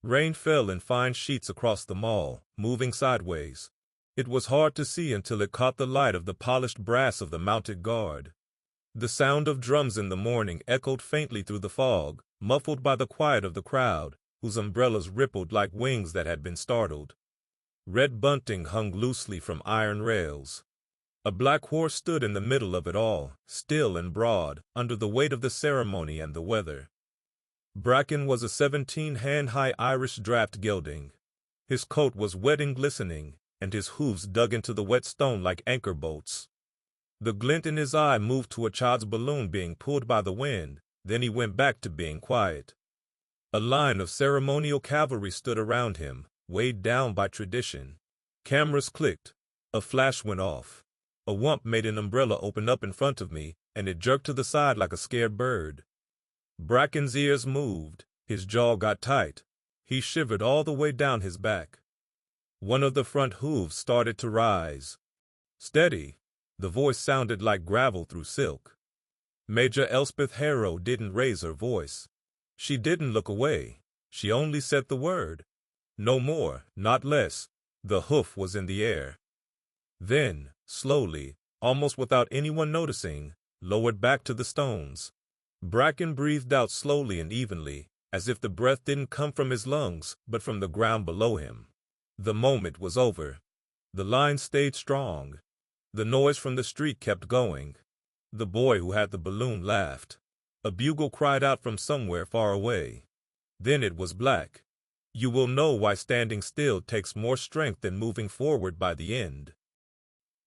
Rain fell in fine sheets across the mall, moving sideways. It was hard to see until it caught the light of the polished brass of the mounted guard. The sound of drums in the morning echoed faintly through the fog, muffled by the quiet of the crowd, whose umbrellas rippled like wings that had been startled. Red bunting hung loosely from iron rails. A black horse stood in the middle of it all, still and broad, under the weight of the ceremony and the weather. Bracken was a 17-hand-high Irish Draught gelding. His coat was wet and glistening, and his hooves dug into the wet stone like anchor bolts. The glint in his eye moved to a child's balloon being pulled by the wind, then he went back to being quiet. A line of ceremonial cavalry stood around him, weighed down by tradition. Cameras clicked. A flash went off. A wump made an umbrella open up in front of me, and it jerked to the side like a scared bird. Bracken's ears moved, his jaw got tight. He shivered all the way down his back. One of the front hooves started to rise. "Steady." The voice sounded like gravel through silk. Major Elspeth Harrow didn't raise her voice. She didn't look away. She only said the word. No more, not less. The hoof was in the air. Then, slowly, almost without anyone noticing, lowered back to the stones. Bracken breathed out slowly and evenly, as if the breath didn't come from his lungs, but from the ground below him. The moment was over. The line stayed strong. The noise from the street kept going. The boy who had the balloon laughed. A bugle cried out from somewhere far away. Then it was black. You will know why standing still takes more strength than moving forward by the end.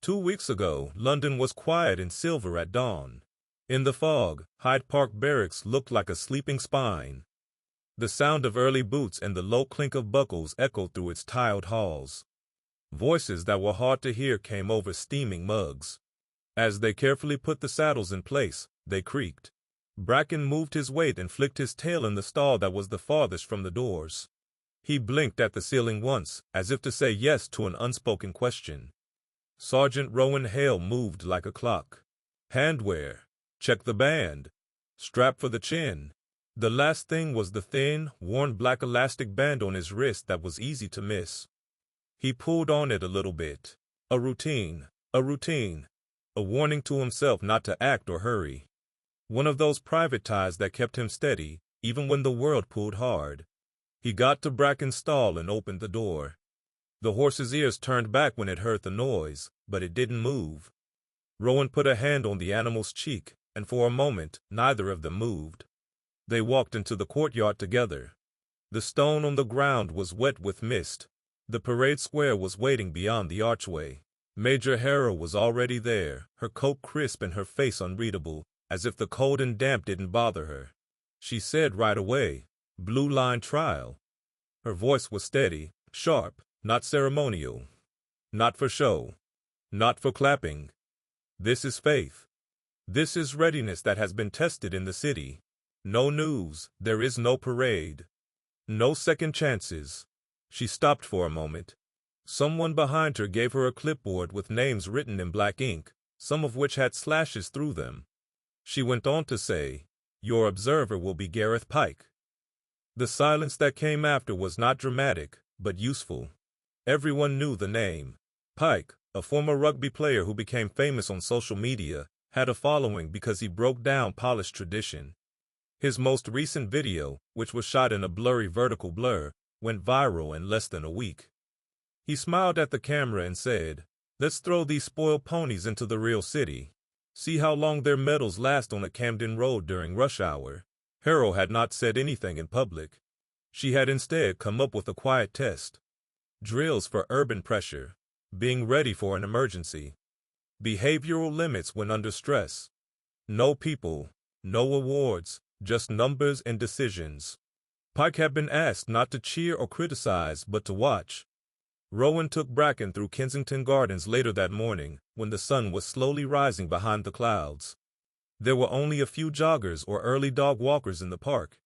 2 weeks ago, London was quiet and silver at dawn. In the fog, Hyde Park Barracks looked like a sleeping spine. The sound of early boots and the low clink of buckles echoed through its tiled halls. Voices that were hard to hear came over steaming mugs. As they carefully put the saddles in place, they creaked. Bracken moved his weight and flicked his tail in the stall that was the farthest from the doors. He blinked at the ceiling once, as if to say yes to an unspoken question. Sergeant Rowan Hale moved like a clock. Handwear. Check the band. Strap for the chin. The last thing was the thin, worn black elastic band on his wrist that was easy to miss. He pulled on it a little bit. A routine. A warning to himself not to act or hurry. One of those private ties that kept him steady, even when the world pulled hard. He got to Bracken's stall and opened the door. The horse's ears turned back when it heard the noise, but it didn't move. Rowan put a hand on the animal's cheek, and for a moment, neither of them moved. They walked into the courtyard together. The stone on the ground was wet with mist. The parade square was waiting beyond the archway. Major Harrow was already there, her coat crisp and her face unreadable, as if the cold and damp didn't bother her. She said right away, "Blue Line trial." Her voice was steady, sharp, not ceremonial. Not for show. Not for clapping. This is faith. This is readiness that has been tested in the city. No news, there is no parade. No second chances. She stopped for a moment. Someone behind her gave her a clipboard with names written in black ink, some of which had slashes through them. She went on to say, "Your observer will be Gareth Pike." The silence that came after was not dramatic, but useful. Everyone knew the name. Pike, a former rugby player who became famous on social media, had a following because he broke down polished tradition. His most recent video, which was shot in a blurry vertical blur, went viral in less than a week. He smiled at the camera and said, "Let's throw these spoiled ponies into the real city. See how long their medals last on a Camden road during rush hour." Harrow had not said anything in public. She had instead come up with a quiet test. Drills for urban pressure. Being ready for an emergency. Behavioral limits when under stress. No people. No awards. Just numbers and decisions. Pike had been asked not to cheer or criticize, but to watch. Rowan took Bracken through Kensington Gardens later that morning, when the sun was slowly rising behind the clouds. There were only a few joggers or early dog walkers in the park.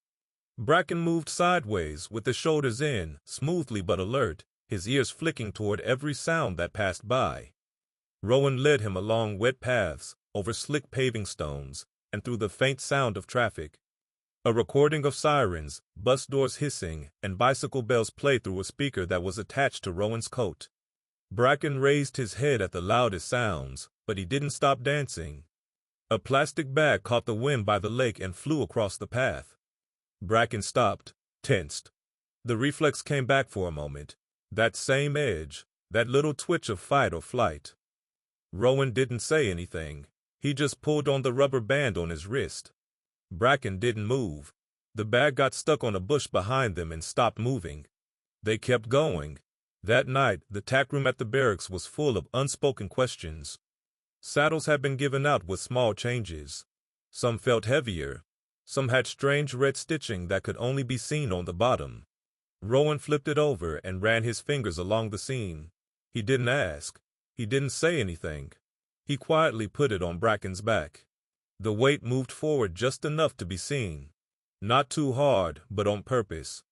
Bracken moved sideways, with his shoulders in, smoothly but alert, his ears flicking toward every sound that passed by. Rowan led him along wet paths, over slick paving stones, and through the faint sound of traffic. A recording of sirens, bus doors hissing, and bicycle bells played through a speaker that was attached to Rowan's coat. Bracken raised his head at the loudest sounds, but he didn't stop dancing. A plastic bag caught the wind by the lake and flew across the path. Bracken stopped, tensed. The reflex came back for a moment. That same edge, that little twitch of fight or flight. Rowan didn't say anything. He just pulled on the rubber band on his wrist. Bracken didn't move. The bag got stuck on a bush behind them and stopped moving. They kept going. That night, the tack room at the barracks was full of unspoken questions. Saddles had been given out with small changes. Some felt heavier. Some had strange red stitching that could only be seen on the bottom. Rowan flipped it over and ran his fingers along the seam. He didn't ask. He didn't say anything. He quietly put it on Bracken's back. The weight moved forward just enough to be seen. Not too hard, but on purpose.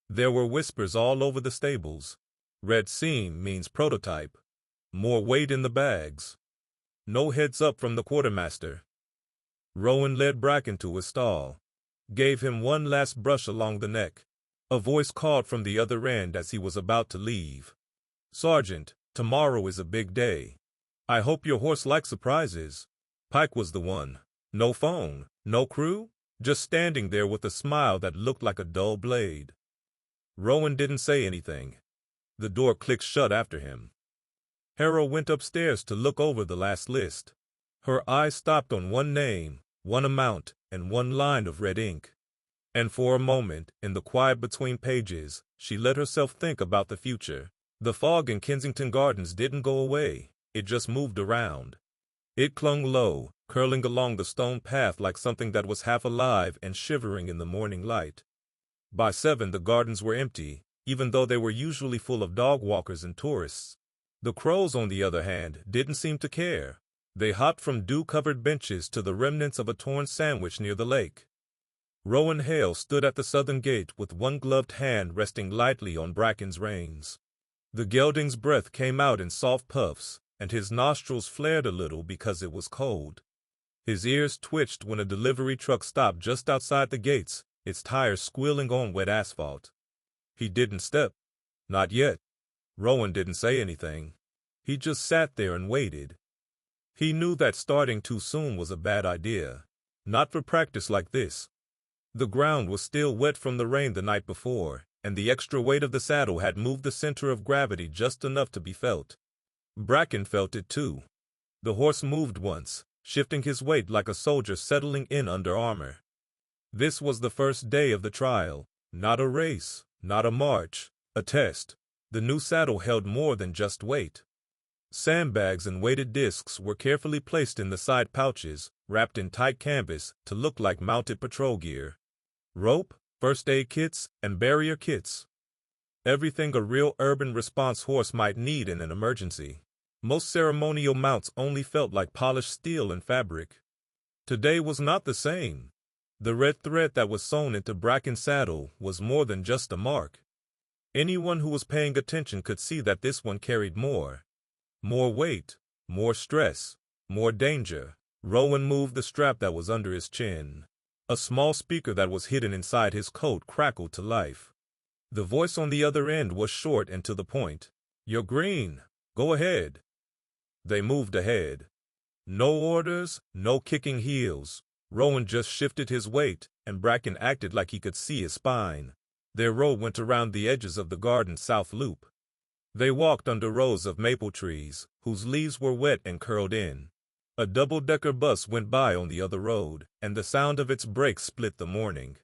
There were whispers all over the stables. Red seam means prototype. More weight in the bags. No heads up from the quartermaster. Rowan led Bracken to his stall. Gave him one last brush along the neck. A voice called from the other end as he was about to leave. "Sergeant, tomorrow is a big day. I hope your horse likes surprises." Pike was the one. No phone, no crew, just standing there with a smile that looked like a dull blade. Rowan didn't say anything. The door clicked shut after him. Hera went upstairs to look over the last list. Her eyes stopped on one name, one amount, and one line of red ink. And for a moment, in the quiet between pages, she let herself think about the future. The fog in Kensington Gardens didn't go away, it just moved around. It clung low, curling along the stone path like something that was half alive and shivering in the morning light. By 7 the gardens were empty, even though they were usually full of dog walkers and tourists. The crows, on the other hand, didn't seem to care. They hopped from dew-covered benches to the remnants of a torn sandwich near the lake. Rowan Hale stood at the southern gate with one gloved hand resting lightly on Bracken's reins. The gelding's breath came out in soft puffs, and his nostrils flared a little because it was cold. His ears twitched when a delivery truck stopped just outside the gates, its tires squealing on wet asphalt. He didn't step. Not yet. Rowan didn't say anything. He just sat there and waited. He knew that starting too soon was a bad idea. Not for practice like this. The ground was still wet from the rain the night before, and the extra weight of the saddle had moved the center of gravity just enough to be felt. Bracken felt it too. The horse moved once, shifting his weight like a soldier settling in under armor. This was the first day of the trial, not a race, not a march, a test. The new saddle held more than just weight. Sandbags and weighted discs were carefully placed in the side pouches, wrapped in tight canvas to look like mounted patrol gear. Rope, first aid kits, and barrier kits. Everything a real urban response horse might need in an emergency. Most ceremonial mounts only felt like polished steel and fabric. Today was not the same. The red thread that was sewn into Bracken's saddle was more than just a mark. Anyone who was paying attention could see that this one carried more. More weight, more stress, more danger. Rowan moved the strap that was under his chin. A small speaker that was hidden inside his coat crackled to life. The voice on the other end was short and to the point. "You're green. Go ahead." They moved ahead. No orders, no kicking heels. Rowan just shifted his weight, and Bracken acted like he could see his spine. Their road went around the edges of the garden's south loop. They walked under rows of maple trees, whose leaves were wet and curled in. A double-decker bus went by on the other road, and the sound of its brakes split the morning.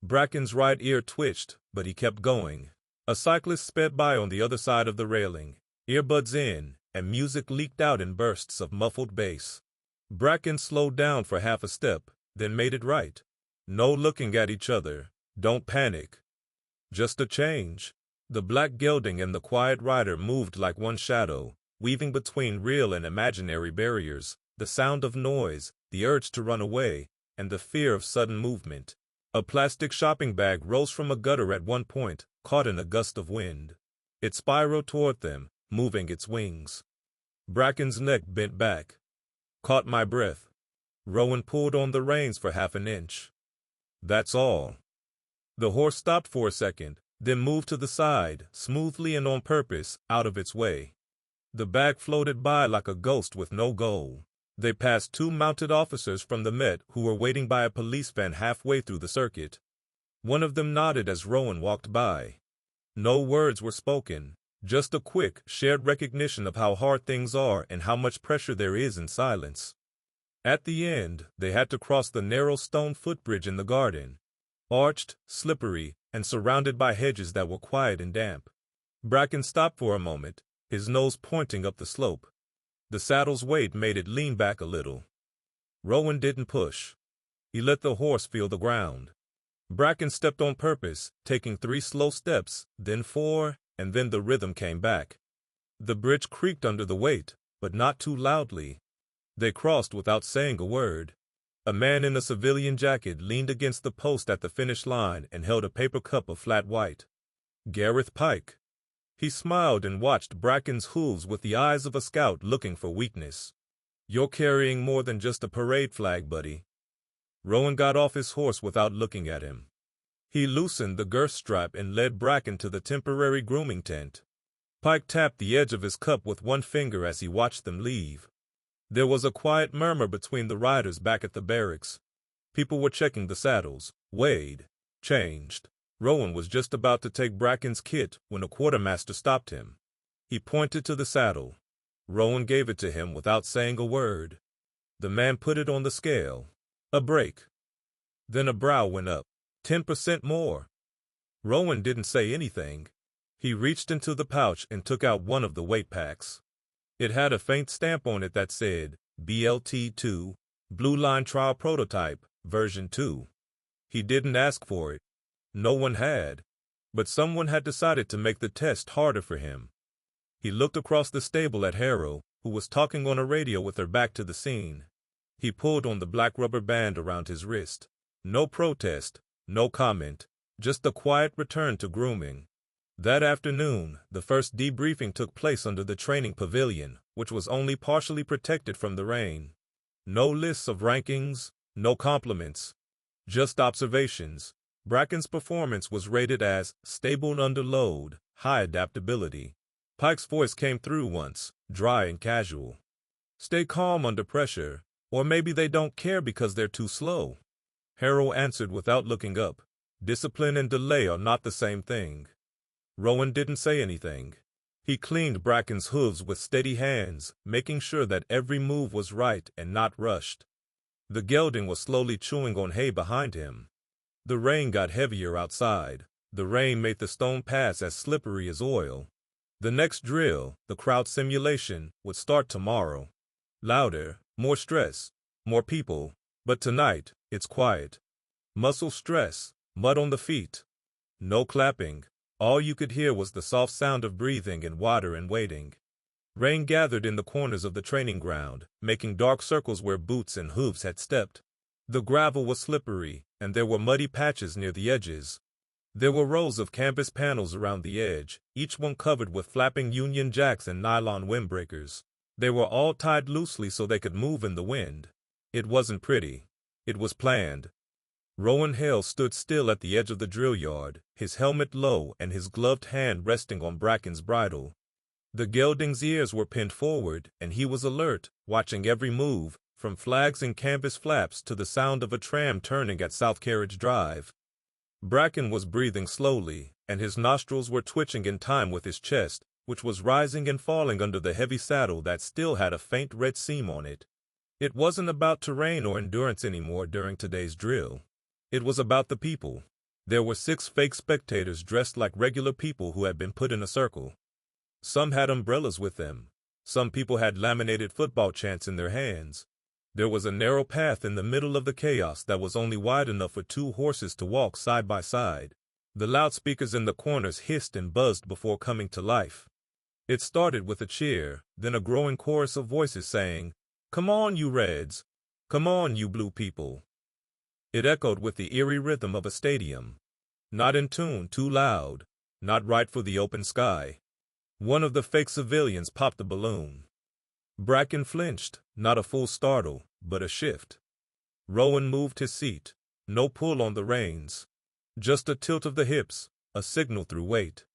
Bracken's right ear twitched, but he kept going. A cyclist sped by on the other side of the railing, earbuds in, and music leaked out in bursts of muffled bass. Bracken slowed down for half a step, then made it right. No looking at each other. Don't panic. Just a change. The black gelding and the quiet rider moved like one shadow, weaving between real and imaginary barriers, the sound of noise, the urge to run away, and the fear of sudden movement. A plastic shopping bag rose from a gutter at one point, caught in a gust of wind. It spiraled toward them, moving its wings. Bracken's neck bent back. Caught my breath. Rowan pulled on the reins for half an inch. That's all. The horse stopped for a second, then moved to the side, smoothly and on purpose, out of its way. The bag floated by like a ghost with no goal. They passed 2 mounted officers from the Met who were waiting by a police van halfway through the circuit. One of them nodded as Rowan walked by. No words were spoken, just a quick, shared recognition of how hard things are and how much pressure there is in silence. At the end, they had to cross the narrow stone footbridge in the garden, arched, slippery, and surrounded by hedges that were quiet and damp. Bracken stopped for a moment, his nose pointing up the slope. The saddle's weight made it lean back a little. Rowan didn't push. He let the horse feel the ground. Bracken stepped on purpose, taking 3 slow steps, then 4, and then the rhythm came back. The bridge creaked under the weight, but not too loudly. They crossed without saying a word. A man in a civilian jacket leaned against the post at the finish line and held a paper cup of flat white. Gareth Pike. He smiled and watched Bracken's hooves with the eyes of a scout looking for weakness. You're carrying more than just a parade flag, buddy. Rowan got off his horse without looking at him. He loosened the girth strap and led Bracken to the temporary grooming tent. Pike tapped the edge of his cup with one finger as he watched them leave. There was a quiet murmur between the riders back at the barracks. People were checking the saddles, weighed, changed. Rowan was just about to take Bracken's kit when a quartermaster stopped him. He pointed to the saddle. Rowan gave it to him without saying a word. The man put it on the scale. A break. Then a brow went up. 10% more. Rowan didn't say anything. He reached into the pouch and took out one of the weight packs. It had a faint stamp on it that said, BLT2, Blue Line Trial Prototype, version 2. He didn't ask for it. No one had. But someone had decided to make the test harder for him. He looked across the stable at Harrow, who was talking on a radio with her back to the scene. He pulled on the black rubber band around his wrist. No protest, no comment, just a quiet return to grooming. That afternoon, the first debriefing took place under the training pavilion, which was only partially protected from the rain. No lists of rankings, no compliments, just observations. Bracken's performance was rated as stable under load, high adaptability. Pike's voice came through once, dry and casual. Stay calm under pressure, or maybe they don't care because they're too slow. Harrow answered without looking up. Discipline and delay are not the same thing. Rowan didn't say anything. He cleaned Bracken's hooves with steady hands, making sure that every move was right and not rushed. The gelding was slowly chewing on hay behind him. The rain got heavier outside. The rain made the stone paths as slippery as oil. The next drill, the crowd simulation, would start tomorrow. Louder, more stress, more people, but tonight, it's quiet. Muscle stress, mud on the feet. No clapping. All you could hear was the soft sound of breathing and water and waiting. Rain gathered in the corners of the training ground, making dark circles where boots and hooves had stepped. The gravel was slippery, and there were muddy patches near the edges. There were rows of canvas panels around the edge, each one covered with flapping Union Jacks and nylon windbreakers. They were all tied loosely so they could move in the wind. It wasn't pretty. It was planned. Rowan Hale stood still at the edge of the drill yard, his helmet low and his gloved hand resting on Bracken's bridle. The gelding's ears were pinned forward, and he was alert, watching every move, from flags and canvas flaps to the sound of a tram turning at South Carriage Drive. Bracken was breathing slowly, and his nostrils were twitching in time with his chest, which was rising and falling under the heavy saddle that still had a faint red seam on it. It wasn't about terrain or endurance anymore during today's drill. It was about the people. There were 6 fake spectators dressed like regular people who had been put in a circle. Some had umbrellas with them. Some people had laminated football chants in their hands. There was a narrow path in the middle of the chaos that was only wide enough for 2 horses to walk side by side. The loudspeakers in the corners hissed and buzzed before coming to life. It started with a cheer, then a growing chorus of voices saying, "Come on, you Reds! Come on, you Blue people!" It echoed with the eerie rhythm of a stadium. Not in tune, too loud. Not right for the open sky. One of the fake civilians popped the balloon. Bracken flinched, not a full startle, but a shift. Rowan moved his seat. No pull on the reins. Just a tilt of the hips, a signal through weight.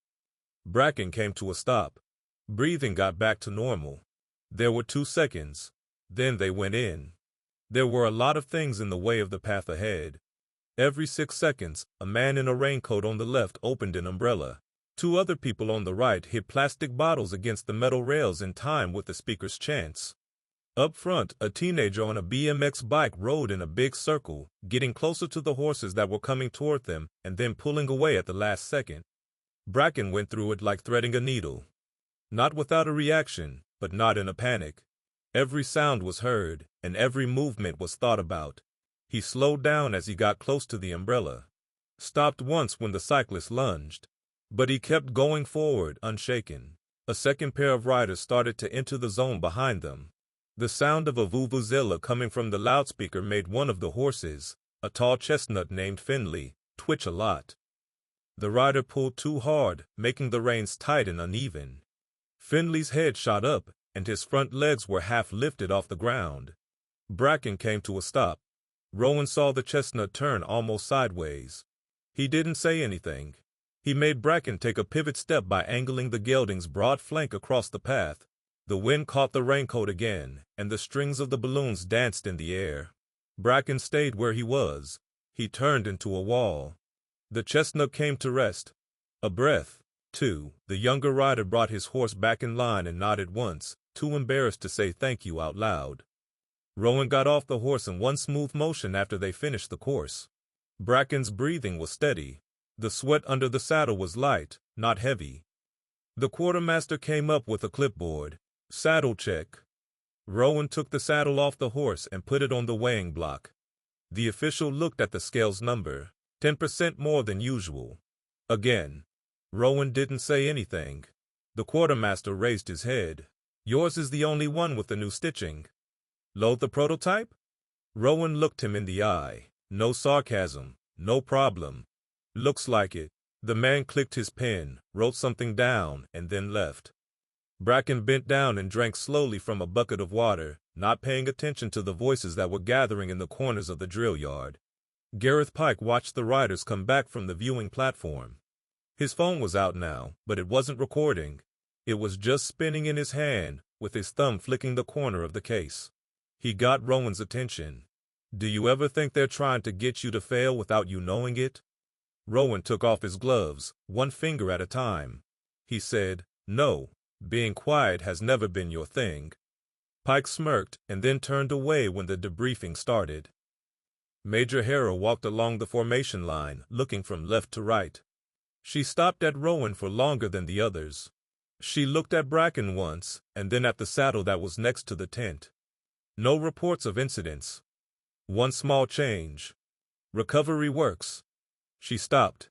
Bracken came to a stop. Breathing got back to normal. There were 2 seconds. Then they went in. There were a lot of things in the way of the path ahead. Every 6 seconds, a man in a raincoat on the left opened an umbrella. 2 other people on the right hit plastic bottles against the metal rails in time with the speaker's chants. Up front, a teenager on a BMX bike rode in a big circle, getting closer to the horses that were coming toward them and then pulling away at the last second. Bracken went through it like threading a needle. Not without a reaction, but not in a panic. Every sound was heard, and every movement was thought about. He slowed down as he got close to the umbrella. Stopped once when the cyclist lunged. But he kept going forward, unshaken. A second pair of riders started to enter the zone behind them. The sound of a vuvuzela coming from the loudspeaker made one of the horses, a tall chestnut named Finley, twitch a lot. The rider pulled too hard, making the reins tight and uneven. Finley's head shot up, and his front legs were half lifted off the ground. Bracken came to a stop. Rowan saw the chestnut turn almost sideways. He didn't say anything. He made Bracken take a pivot step by angling the gelding's broad flank across the path. The wind caught the raincoat again, and the strings of the balloons danced in the air. Bracken stayed where he was. He turned into a wall. The chestnut came to rest. A breath, two. The younger rider brought his horse back in line and nodded once, too embarrassed to say thank you out loud. Rowan got off the horse in one smooth motion after they finished the course. Bracken's breathing was steady. The sweat under the saddle was light, not heavy. The quartermaster came up with a clipboard. Saddle check. Rowan took the saddle off the horse and put it on the weighing block. The official looked at the scale's number, 10% more than usual. Again. Rowan didn't say anything. The quartermaster raised his head. Yours is the only one with the new stitching. Load the prototype? Rowan looked him in the eye. No sarcasm, no problem. Looks like it. The man clicked his pen, wrote something down, and then left. Bracken bent down and drank slowly from a bucket of water, not paying attention to the voices that were gathering in the corners of the drill yard. Gareth Pike watched the riders come back from the viewing platform. His phone was out now, but it wasn't recording. It was just spinning in his hand, with his thumb flicking the corner of the case. He got Rowan's attention. Do you ever think they're trying to get you to fail without you knowing it? Rowan took off his gloves, one finger at a time. He said, No, being quiet has never been your thing. Pike smirked and then turned away when the debriefing started. Major Harrow walked along the formation line, looking from left to right. She stopped at Rowan for longer than the others. She looked at Bracken once, and then at the saddle that was next to the tent. No reports of incidents. One small change. Recovery works. She stopped.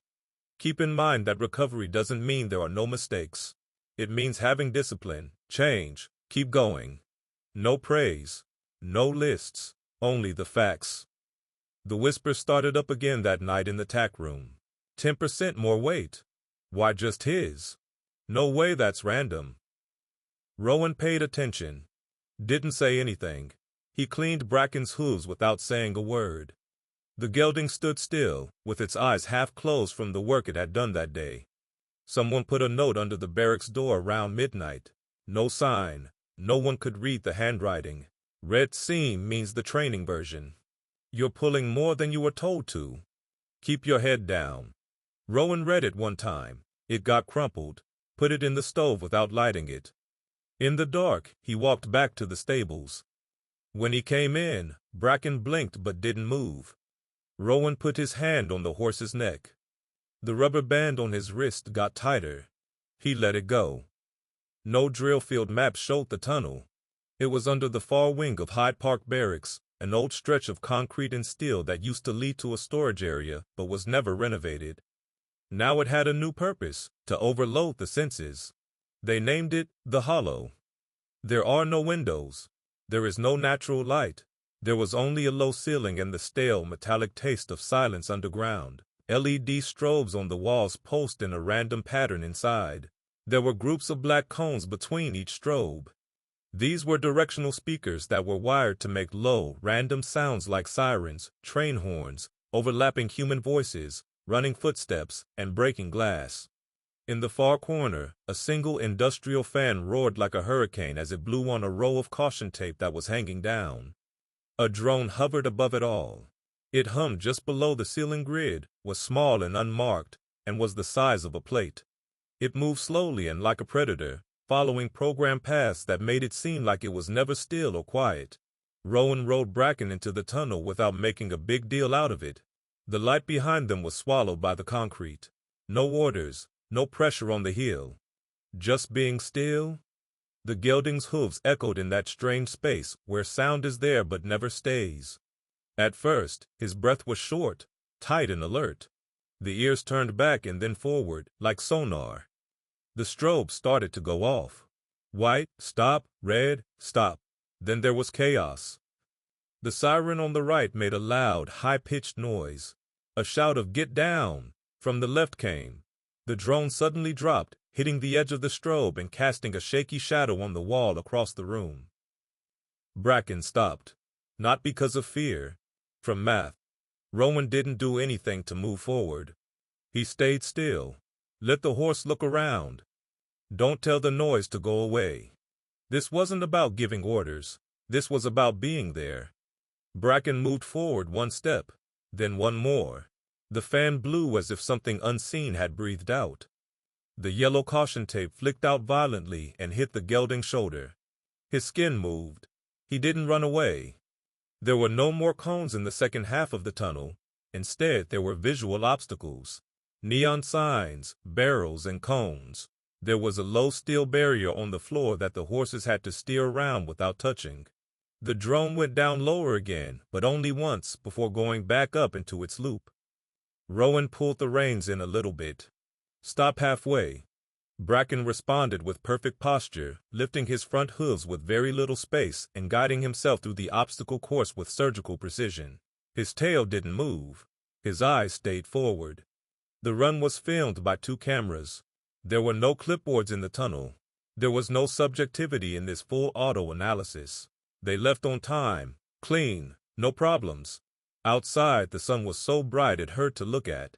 Keep in mind that recovery doesn't mean there are no mistakes. It means having discipline, change, keep going. No praise, no lists, only the facts. The whisper started up again that night in the tack room. 10% more weight. Why just his? No way that's random. Rowan paid attention. Didn't say anything. He cleaned Bracken's hooves without saying a word. The gelding stood still, with its eyes half closed from the work it had done that day. Someone put a note under the barracks door around midnight. No sign. No one could read the handwriting. Red seam means the training version. You're pulling more than you were told to. Keep your head down. Rowan read it one time. It got crumpled. Put it in the stove without lighting it. In the dark, he walked back to the stables. When he came in, Bracken blinked but didn't move. Rowan put his hand on the horse's neck. The rubber band on his wrist got tighter. He let it go. No drill field map showed the tunnel. It was under the far wing of Hyde Park Barracks, an old stretch of concrete and steel that used to lead to a storage area but was never renovated. Now it had a new purpose, to overload the senses. They named it the Hollow. There are no windows. There is no natural light. There was only a low ceiling and the stale metallic taste of silence underground. LED strobes on the walls pulsed in a random pattern inside. There were groups of black cones between each strobe. These were directional speakers that were wired to make low, random sounds like sirens, train horns, overlapping human voices, running footsteps, and breaking glass. In the far corner, a single industrial fan roared like a hurricane as it blew on a roll of caution tape that was hanging down. A drone hovered above it all. It hummed just below the ceiling grid, was small and unmarked, and was the size of a plate. It moved slowly and like a predator, following program paths that made it seem like it was never still or quiet. Rowan rode Bracken into the tunnel without making a big deal out of it. The light behind them was swallowed by the concrete. No orders, no pressure on the heel. Just being still. The gelding's hooves echoed in that strange space where sound is there but never stays. At first, his breath was short, tight and alert. The ears turned back and then forward, like sonar. The strobe started to go off. White, stop, red, stop. Then there was chaos. The siren on the right made a loud, high-pitched noise. A shout of "Get down!" from the left came. The drone suddenly dropped, hitting the edge of the strobe and casting a shaky shadow on the wall across the room. Bracken stopped. Not because of fear. From math. Rowan didn't do anything to move forward. He stayed still. Let the horse look around. Don't tell the noise to go away. This wasn't about giving orders. This was about being there. Bracken moved forward one step, then one more. The fan blew as if something unseen had breathed out. The yellow caution tape flicked out violently and hit the gelding's shoulder. His skin moved. He didn't run away. There were no more cones in the second half of the tunnel. Instead, there were visual obstacles. Neon signs, barrels, and cones. There was a low steel barrier on the floor that the horses had to steer around without touching. The drone went down lower again, but only once before going back up into its loop. Rowan pulled the reins in a little bit. Stop halfway. Bracken responded with perfect posture, lifting his front hooves with very little space and guiding himself through the obstacle course with surgical precision. His tail didn't move. His eyes stayed forward. The run was filmed by 2 cameras. There were no clipboards in the tunnel. There was no subjectivity in this full auto analysis. They left on time, clean, no problems. Outside, the sun was so bright it hurt to look at.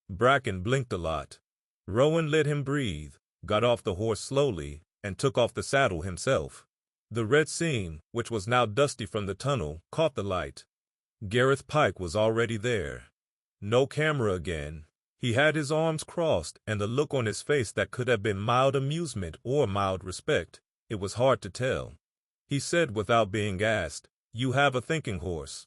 Bracken blinked a lot. Rowan let him breathe, got off the horse slowly, and took off the saddle himself. The red seam, which was now dusty from the tunnel, caught the light. Gareth Pike was already there. No camera again. He had his arms crossed and a look on his face that could have been mild amusement or mild respect. It was hard to tell. He said without being asked, "You have a thinking horse."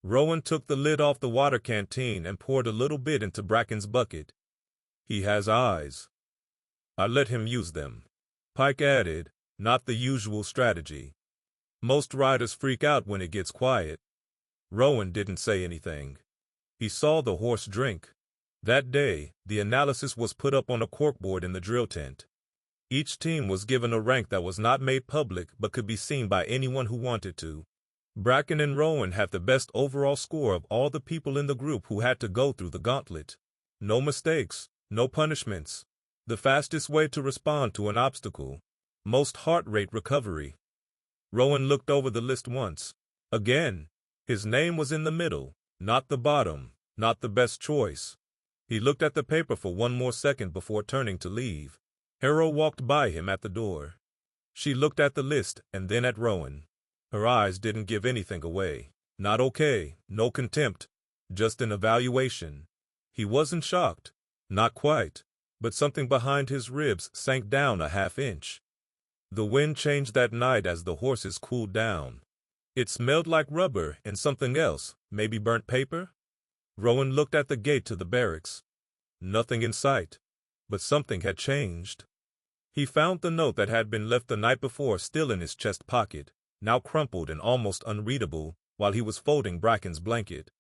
Rowan took the lid off the water canteen and poured a little bit into Bracken's bucket. "He has eyes. I let him use them." Pike added, "Not the usual strategy. Most riders freak out when it gets quiet." Rowan didn't say anything. He saw the horse drink. That day, the analysis was put up on a corkboard in the drill tent. Each team was given a rank that was not made public but could be seen by anyone who wanted to. Bracken and Rowan had the best overall score of all the people in the group who had to go through the gauntlet. No mistakes, no punishments. The fastest way to respond to an obstacle. Most heart rate recovery. Rowan looked over the list once. Again, his name was in the middle, not the bottom, not the best choice. He looked at the paper for one more second before turning to leave. Harrow walked by him at the door. She looked at the list and then at Rowan. Her eyes didn't give anything away. Not okay, no contempt, just an evaluation. He wasn't shocked. Not quite. But something behind his ribs sank down a half-inch. The wind changed that night as the horses cooled down. It smelled like rubber and something else, maybe burnt paper? Rowan looked at the gate to the barracks. Nothing in sight. But something had changed. He found the note that had been left the night before still in his chest pocket, now crumpled and almost unreadable, while he was folding Bracken's blanket.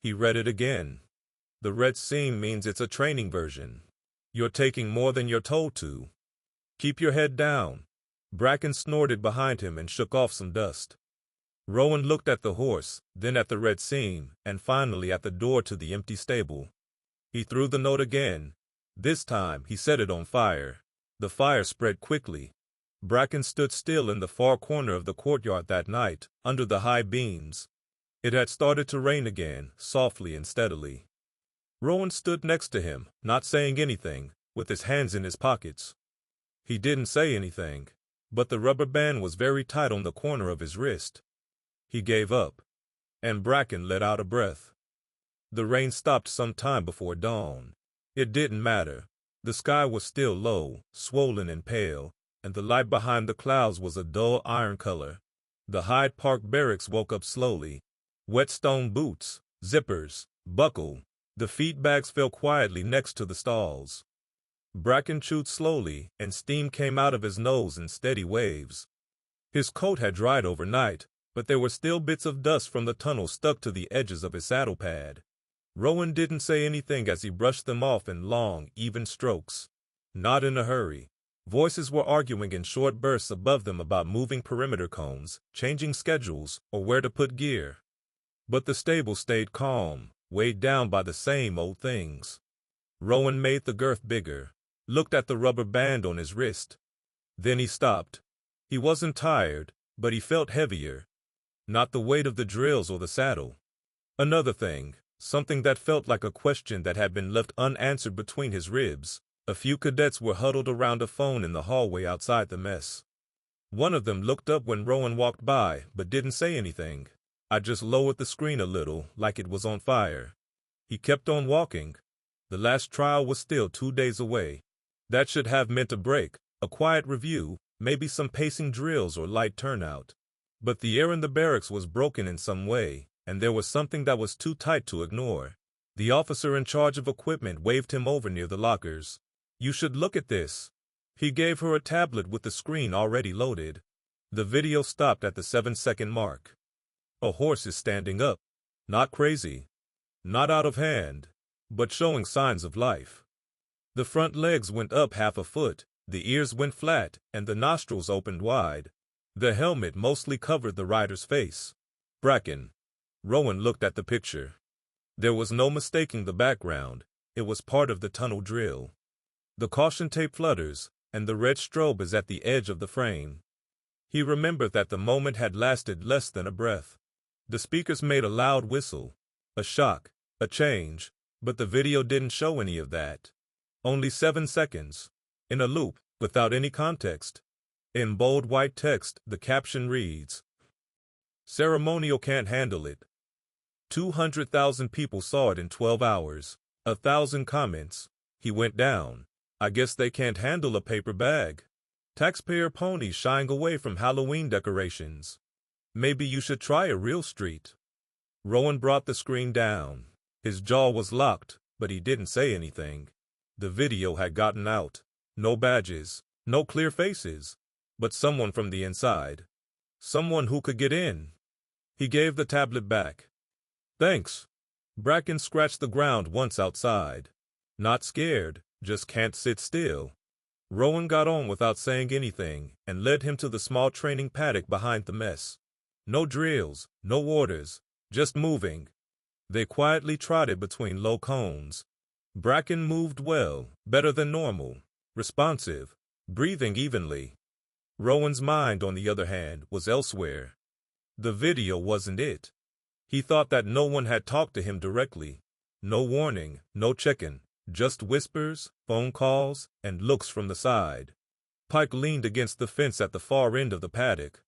He read it again. The red seam means it's a training version. You're taking more than you're told to. Keep your head down. Bracken snorted behind him and shook off some dust. Rowan looked at the horse, then at the red seam, and finally at the door to the empty stable. He threw the note again. This time, he set it on fire. The fire spread quickly. Bracken stood still in the far corner of the courtyard that night, under the high beams. It had started to rain again, softly and steadily. Rowan stood next to him, not saying anything, with his hands in his pockets. He didn't say anything, but the rubber band was very tight on the corner of his wrist. He gave up, and Bracken let out a breath. The rain stopped some time before dawn. It didn't matter. The sky was still low, swollen and pale, and the light behind the clouds was a dull iron color. The Hyde Park Barracks woke up slowly. Wet stone boots, zippers, buckled. The feed bags fell quietly next to the stalls. Bracken chewed slowly, and steam came out of his nose in steady waves. His coat had dried overnight, but there were still bits of dust from the tunnel stuck to the edges of his saddle pad. Rowan didn't say anything as he brushed them off in long, even strokes. Not in a hurry. Voices were arguing in short bursts above them about moving perimeter cones, changing schedules, or where to put gear. But the stable stayed calm, weighed down by the same old things. Rowan made the girth bigger, looked at the rubber band on his wrist. Then he stopped. He wasn't tired, but he felt heavier. Not the weight of the drills or the saddle. Another thing, something that felt like a question that had been left unanswered between his ribs. A few cadets were huddled around a phone in the hallway outside the mess. One of them looked up when Rowan walked by, but didn't say anything. I just lowered the screen a little, like it was on fire. He kept on walking. The last trial was still 2 days away. That should have meant a break, a quiet review, maybe some pacing drills or light turnout. But the air in the barracks was broken in some way, and there was something that was too tight to ignore. The officer in charge of equipment waved him over near the lockers. "You should look at this." He gave her a tablet with the screen already loaded. The video stopped at the 7-second mark. A horse is standing up. Not crazy. Not out of hand, but showing signs of life. The front legs went up half a foot, the ears went flat, and the nostrils opened wide. The helmet mostly covered the rider's face. Bracken. Rowan looked at the picture. There was no mistaking the background. It was part of the tunnel drill. The caution tape flutters, and the red strobe is at the edge of the frame. He remembered that the moment had lasted less than a breath. The speakers made a loud whistle. A shock, a change, but the video didn't show any of that. Only 7 seconds. In a loop, without any context. In bold white text, the caption reads, "Ceremonial can't handle it." 200,000 people saw it in 12 hours. 1,000 comments. He went down. I guess they can't handle a paper bag. Taxpayer ponies shying away from Halloween decorations. Maybe you should try a real street. Rowan brought the screen down. His jaw was locked, but he didn't say anything. The video had gotten out. No badges, no clear faces, but someone from the inside. Someone who could get in. He gave the tablet back. "Thanks." Bracken scratched the ground once outside. Not scared, just can't sit still. Rowan got on without saying anything and led him to the small training paddock behind the mess. No drills, no orders, just moving. They quietly trotted between low cones. Bracken moved well, better than normal, responsive, breathing evenly. Rowan's mind, on the other hand, was elsewhere. The video wasn't it. He thought that no one had talked to him directly. No warning, no check-in, just whispers, phone calls, and looks from the side. Pike leaned against the fence at the far end of the paddock.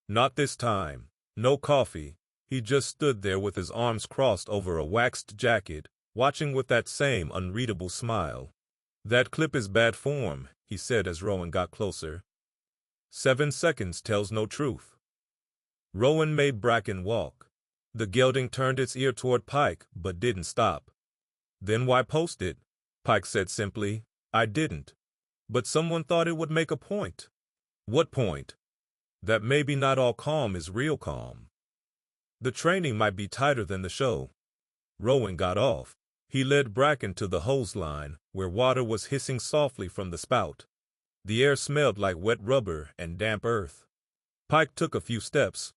Not this time. No coffee. He just stood there with his arms crossed over a waxed jacket, watching with that same unreadable smile. "That clip is bad form," he said as Rowan got closer. 7 seconds tells no truth. Rowan made Bracken walk. The gelding turned its ear toward Pike, but didn't stop. "Then why post it?" Pike said simply. "I didn't. But someone thought it would make a point." "What point?" "That maybe not all calm is real calm. The training might be tighter than the show." Rowan got off. He led Bracken to the hose line, where water was hissing softly from the spout. The air smelled like wet rubber and damp earth. Pike took a few steps.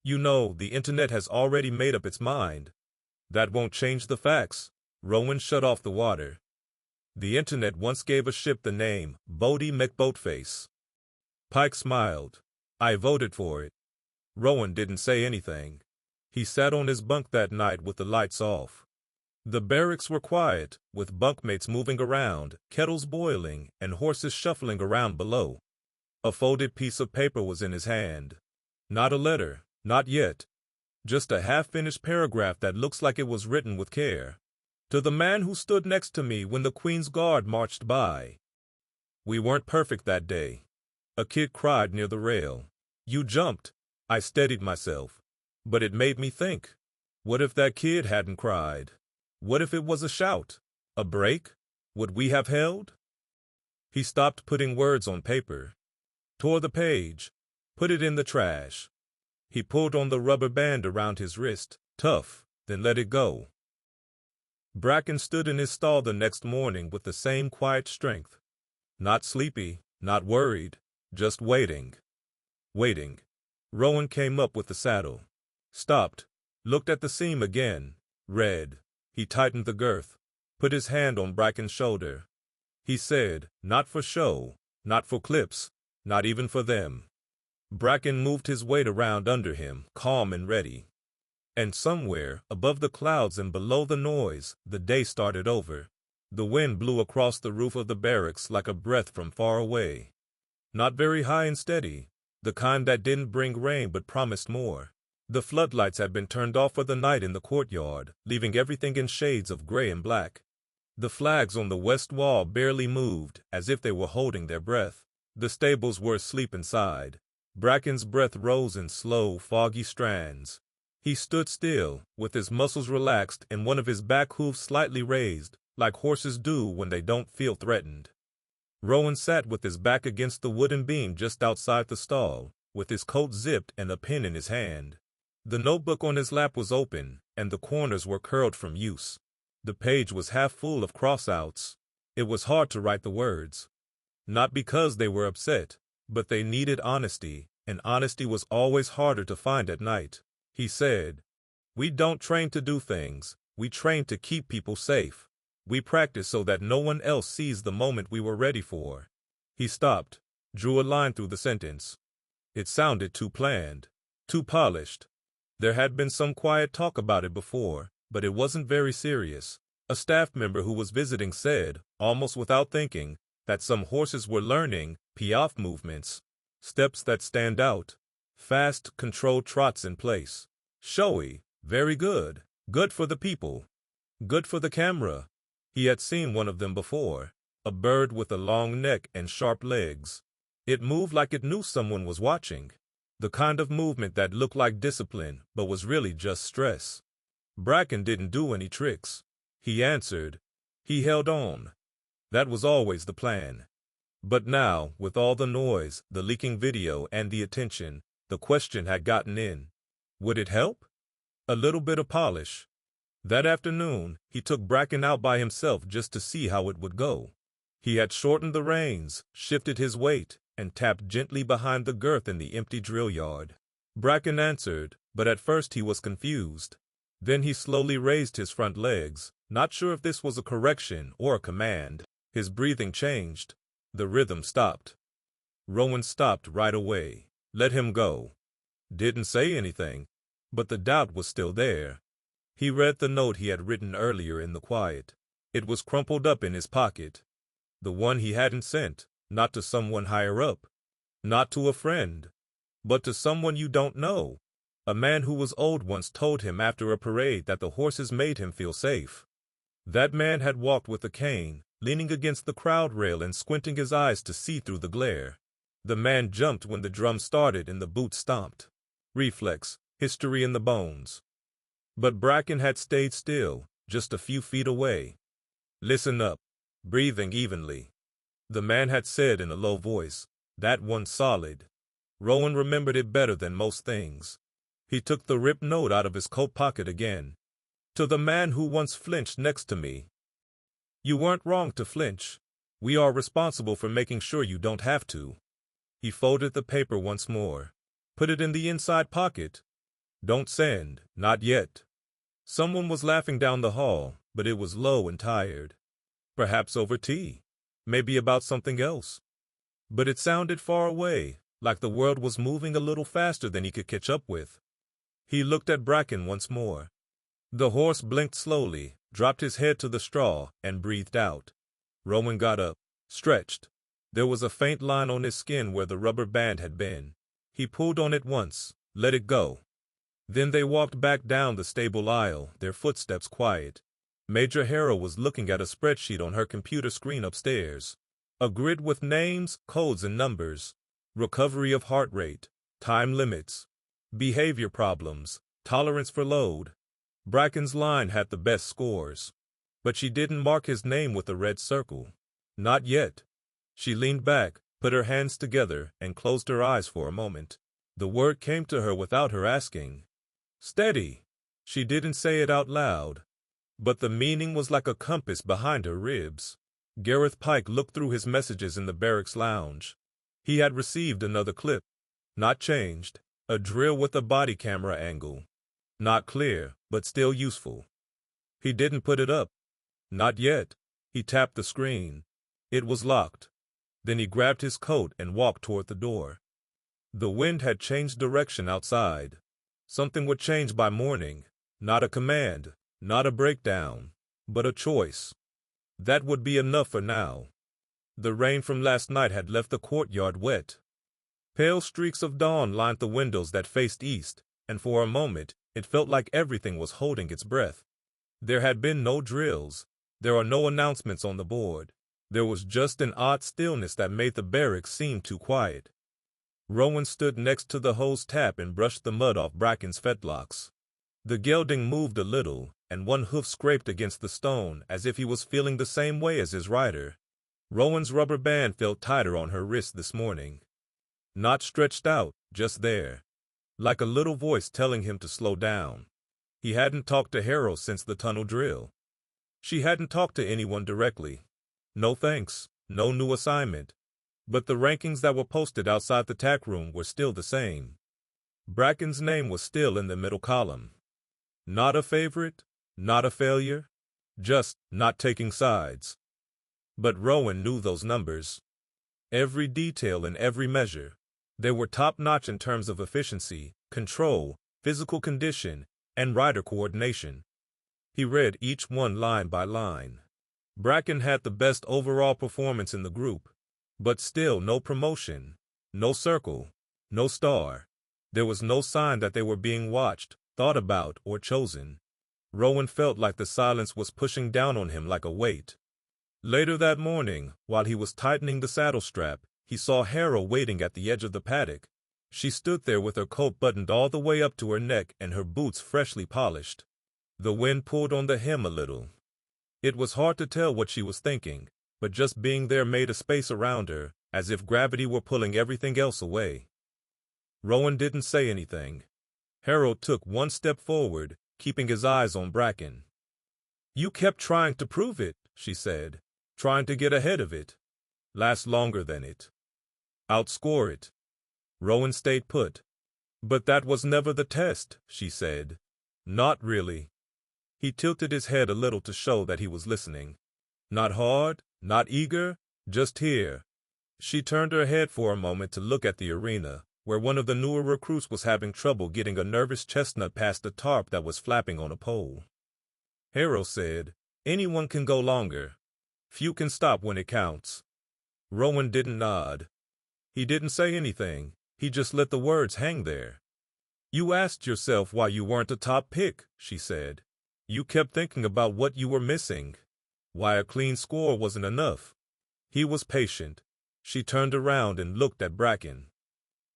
"You know, the internet has already made up its mind." "That won't change the facts." Rowan shut off the water. "The internet once gave a ship the name Bodie McBoatface." Pike smiled. "I voted for it." Rowan didn't say anything. He sat on his bunk that night with the lights off. The barracks were quiet, with bunkmates moving around, kettles boiling, and horses shuffling around below. A folded piece of paper was in his hand. Not a letter, not yet. Just a half-finished paragraph that looks like it was written with care. To the man who stood next to me when the Queen's Guard marched by. We weren't perfect that day. A kid cried near the rail. You jumped. I steadied myself. But it made me think. What if that kid hadn't cried? What if it was a shout? A break? Would we have held? He stopped putting words on paper. Tore the page. Put it in the trash. He pulled on the rubber band around his wrist. Tough, then let it go. Bracken stood in his stall the next morning with the same quiet strength. Not sleepy, not worried, just waiting. Waiting. Rowan came up with the saddle. Stopped, looked at the seam again, read. He tightened the girth, put his hand on Bracken's shoulder. He said, not for show, not for clips, not even for them. Bracken moved his weight around under him, calm and ready. And somewhere, above the clouds and below the noise, the day started over. The wind blew across the roof of the barracks like a breath from far away. Not very high and steady, the kind that didn't bring rain but promised more. The floodlights had been turned off for the night in the courtyard, leaving everything in shades of gray and black. The flags on the west wall barely moved, as if they were holding their breath. The stables were asleep inside. Bracken's breath rose in slow, foggy strands. He stood still, with his muscles relaxed and one of his back hooves slightly raised, like horses do when they don't feel threatened. Rowan sat with his back against the wooden beam just outside the stall, with his coat zipped and a pen in his hand. The notebook on his lap was open, and the corners were curled from use. The page was half full of cross-outs. It was hard to write the words. Not because they were upset, but they needed honesty, and honesty was always harder to find at night. He said, "We don't train to do things, we train to keep people safe. We practice so that no one else sees the moment we were ready for." He stopped, drew a line through the sentence. It sounded too planned, too polished. There had been some quiet talk about it before, but it wasn't very serious. A staff member who was visiting said, almost without thinking, that some horses were learning piaffe movements, steps that stand out, fast, controlled trots in place. Showy, very good, good for the people, good for the camera. He had seen one of them before, a bird with a long neck and sharp legs. It moved like it knew someone was watching. The kind of movement that looked like discipline, but was really just stress. Bracken didn't do any tricks. He answered. He held on. That was always the plan. But now, with all the noise, the leaking video, and the attention, the question had gotten in. Would it help? A little bit of polish. That afternoon, he took Bracken out by himself just to see how it would go. He had shortened the reins, shifted his weight, and tapped gently behind the girth in the empty drill yard. Bracken answered, but at first he was confused. Then he slowly raised his front legs, not sure if this was a correction or a command. His breathing changed. The rhythm stopped. Rowan stopped right away. Let him go. Didn't say anything, but the doubt was still there. He read the note he had written earlier in the quiet. It was crumpled up in his pocket. The one he hadn't sent. Not to someone higher up, not to a friend, but to someone you don't know. A man who was old once told him after a parade that the horses made him feel safe. That man had walked with a cane, leaning against the crowd rail and squinting his eyes to see through the glare. The man jumped when the drum started and the boots stomped. Reflex, history in the bones. But Bracken had stayed still, just a few feet away. Listen up, breathing evenly. The man had said in a low voice, that one's solid. Rowan remembered it better than most things. He took the ripped note out of his coat pocket again. To the man who once flinched next to me. You weren't wrong to flinch. We are responsible for making sure you don't have to. He folded the paper once more. Put it in the inside pocket. Don't send, not yet. Someone was laughing down the hall, but it was low and tired. Perhaps over tea. Maybe about something else. But it sounded far away, like the world was moving a little faster than he could catch up with. He looked at Bracken once more. The horse blinked slowly, dropped his head to the straw, and breathed out. Rowan got up, stretched. There was a faint line on his skin where the rubber band had been. He pulled on it once, let it go. Then they walked back down the stable aisle, their footsteps quiet. Major Harrow was looking at a spreadsheet on her computer screen upstairs. A grid with names, codes, and numbers. Recovery of heart rate, time limits, behavior problems, tolerance for load. Bracken's line had the best scores. But she didn't mark his name with a red circle. Not yet. She leaned back, put her hands together, and closed her eyes for a moment. The word came to her without her asking. Steady. She didn't say it out loud. But the meaning was like a compass behind her ribs. Gareth Pike looked through his messages in the barracks lounge. He had received another clip. Not changed. A drill with a body camera angle. Not clear, but still useful. He didn't put it up. Not yet. He tapped the screen. It was locked. Then he grabbed his coat and walked toward the door. The wind had changed direction outside. Something would change by morning. Not a command, not a breakdown, but a choice. That would be enough for now. The rain from last night had left the courtyard wet. Pale streaks of dawn lined the windows that faced east, and for a moment it felt like everything was holding its breath. There had been no drills. There are no announcements on the board. There was just an odd stillness that made the barracks seem too quiet. Rowan stood next to the hose tap and brushed the mud off Bracken's fetlocks. The gelding moved a little, and one hoof scraped against the stone as if he was feeling the same way as his rider. Rowan's rubber band felt tighter on her wrist this morning. Not stretched out, just there. Like a little voice telling him to slow down. He hadn't talked to Harrow since the tunnel drill. She hadn't talked to anyone directly. No thanks, no new assignment. But the rankings that were posted outside the tack room were still the same. Bracken's name was still in the middle column. Not a favorite, not a failure, just not taking sides. But Rowan knew those numbers. Every detail and every measure. They were top-notch in terms of efficiency, control, physical condition, and rider coordination. He read each one line by line. Bracken had the best overall performance in the group. But still no promotion, no circle, no star. There was no sign that they were being watched, thought about, or chosen. Rowan felt like the silence was pushing down on him like a weight. Later that morning, while he was tightening the saddle strap, he saw Harrow waiting at the edge of the paddock. She stood there with her coat buttoned all the way up to her neck and her boots freshly polished. The wind pulled on the hem a little. It was hard to tell what she was thinking. But just being there made a space around her, as if gravity were pulling everything else away. Rowan didn't say anything. Harrow took one step forward, keeping his eyes on Bracken. You kept trying to prove it, she said, trying to get ahead of it. Last longer than it. Outscore it. Rowan stayed put. But that was never the test, she said. Not really. He tilted his head a little to show that he was listening. Not hard, not eager, just here. She turned her head for a moment to look at the arena, where one of the newer recruits was having trouble getting a nervous chestnut past a tarp that was flapping on a pole. Harrow said, anyone can go longer. Few can stop when it counts. Rowan didn't nod. He didn't say anything, he just let the words hang there. You asked yourself why you weren't a top pick, she said. You kept thinking about what you were missing. Why a clean score wasn't enough. He was patient. She turned around and looked at Bracken.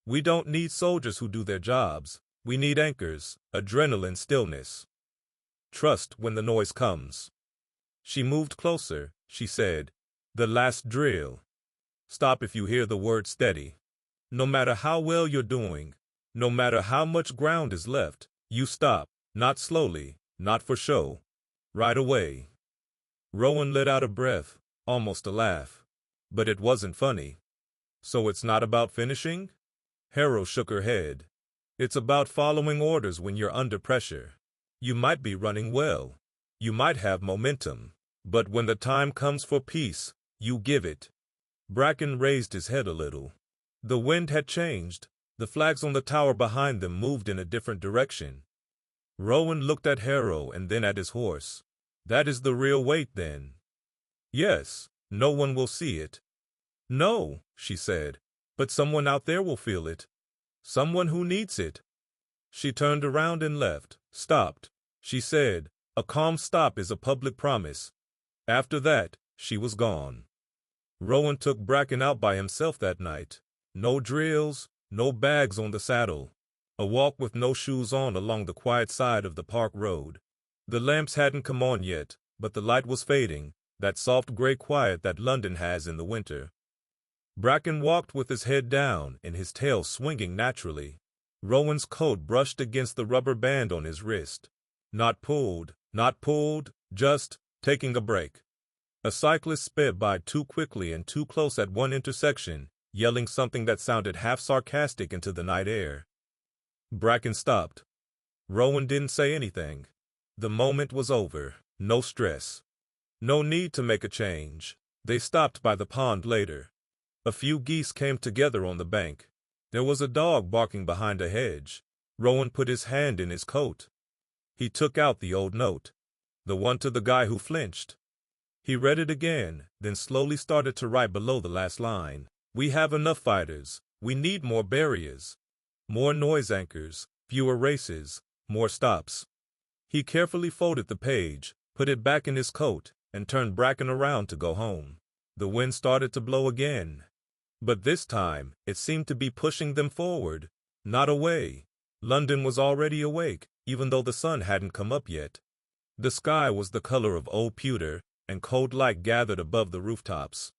We don't need soldiers who do their jobs. We need anchors, adrenaline, stillness. Trust when the noise comes. She moved closer, she said. The last drill. Stop if you hear the word steady. No matter how well you're doing, no matter how much ground is left, you stop, not slowly, not for show. Right away. Rowan let out a breath, almost a laugh. But it wasn't funny. So it's not about finishing? Harrow shook her head. It's about following orders when you're under pressure. You might be running well. You might have momentum. But when the time comes for peace, you give it. Bracken raised his head a little. The wind had changed. The flags on the tower behind them moved in a different direction. Rowan looked at Harrow and then at his horse. That is the real weight, then? Yes, no one will see it. No, she said, but someone out there will feel it. Someone who needs it. She turned around and left, stopped. She said, a calm stop is a public promise. After that, she was gone. Rowan took Bracken out by himself that night. No drills, no bags on the saddle. A walk with no shoes on along the quiet side of the park road. The lamps hadn't come on yet, but the light was fading, that soft gray quiet that London has in the winter. Bracken walked with his head down and his tail swinging naturally. Rowan's coat brushed against the rubber band on his wrist. Not pulled, just taking a break. A cyclist sped by too quickly and too close at one intersection, yelling something that sounded half sarcastic into the night air. Bracken stopped. Rowan didn't say anything. The moment was over. No stress. No need to make a change. They stopped by the pond later. A few geese came together on the bank. There was a dog barking behind a hedge. Rowan put his hand in his coat. He took out the old note. The one to the guy who flinched. He read it again, then slowly started to write below the last line. We have enough fighters. We need more barriers. More noise anchors, fewer races, more stops. He carefully folded the page, put it back in his coat, and turned Bracken around to go home. The wind started to blow again. But this time, it seemed to be pushing them forward, not away. London was already awake, even though the sun hadn't come up yet. The sky was the color of old pewter, and cold light gathered above the rooftops.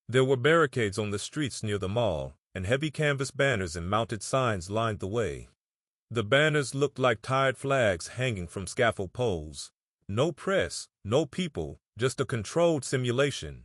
There were barricades on the streets near the mall, and heavy canvas banners and mounted signs lined the way. The banners looked like tired flags hanging from scaffold poles. No press, no people, just a controlled simulation.